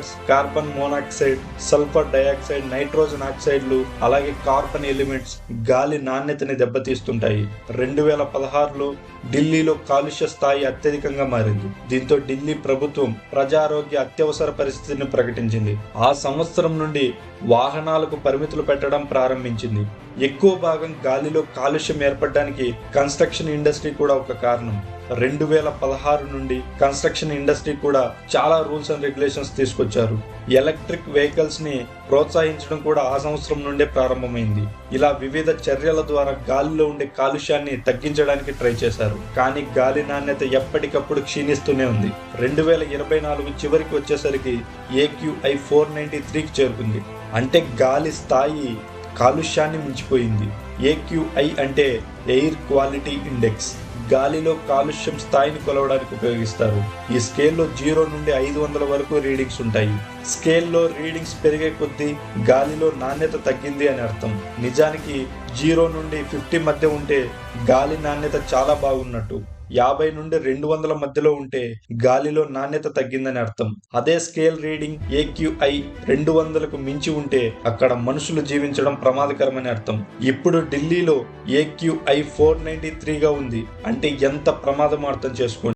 Gases, carbon monoxide, sulphur dioxide, nitrogen ఆక్సైడ్లు, అలాగే carbon elements గాలి నాణ్యతని దెబ్బతీస్తుంటాయి. 2016లో ఢిల్లీలో కాలుష్య స్థాయి అత్యధికంగా మారింది. దీంతో ఢిల్లీ ప్రభుత్వం ప్రజారోగ్య అత్యవసర పరిస్థితిని ప్రకటించింది. ఆ సంవత్సరం నుండి వాహనాలకు పరిమితులు పెట్టడం ప్రారంభించింది. ఎక్కువ భాగం గాలిలో కాలుష్యం ఏర్పడడానికి కన్స్ట్రక్షన్ ఇండస్ట్రీ కూడా ఒక కారణం. 2016 నుండి కన్స్ట్రక్షన్ ఇండస్ట్రీ కూడా చాలా రూల్స్ అండ్ రెగ్యులేషన్స్ తీసుకొచ్చారు. ఎలక్ట్రిక్ వెహికల్స్ ని ప్రోత్సహించడం కూడా ఆ సంవత్సరం నుండే ప్రారంభమైంది. ఇలా వివిధ చర్యల ద్వారా గాలిలో ఉండే కాలుష్యాన్ని తగ్గించడానికి ట్రై చేశారు. కానీ గాలి నాణ్యత ఎప్పటికప్పుడు క్షీణిస్తూనే ఉంది. 2024 చివరికి వచ్చేసరికి AQI 493కి చేరుకుంది. అంటే గాలి స్థాయి కాలుష్యాన్ని మించిపోయింది. AQI అంటే ఎయిర్ క్వాలిటీ ఇండెక్స్. గాలిలో కాలుష్యం స్థాయిని కొలవడానికి ఉపయోగిస్తారు. ఈ స్కేల్లో 0 నుండి 500 వరకు రీడింగ్స్ ఉంటాయి. స్కేల్లో రీడింగ్స్ పెరిగే కొద్దీ గాలిలో నాణ్యత తగ్గింది అని అర్థం. నిజానికి 0 నుండి 50 మధ్య ఉంటే గాలి నాణ్యత చాలా బాగున్నట్టు. 50 నుండి 200 మధ్యలో ఉంటే గాలిలో నాణ్యత తగ్గిందని అర్థం. అదే స్కేల్ రీడింగ్ AQI 200కు మించి ఉంటే అక్కడ మనుషులు జీవించడం ప్రమాదకరమని అర్థం. ఇప్పుడు ఢిల్లీలో AQI 493గా ఉంది. అంటే ఎంత ప్రమాదం అర్థం చేసుకోండి.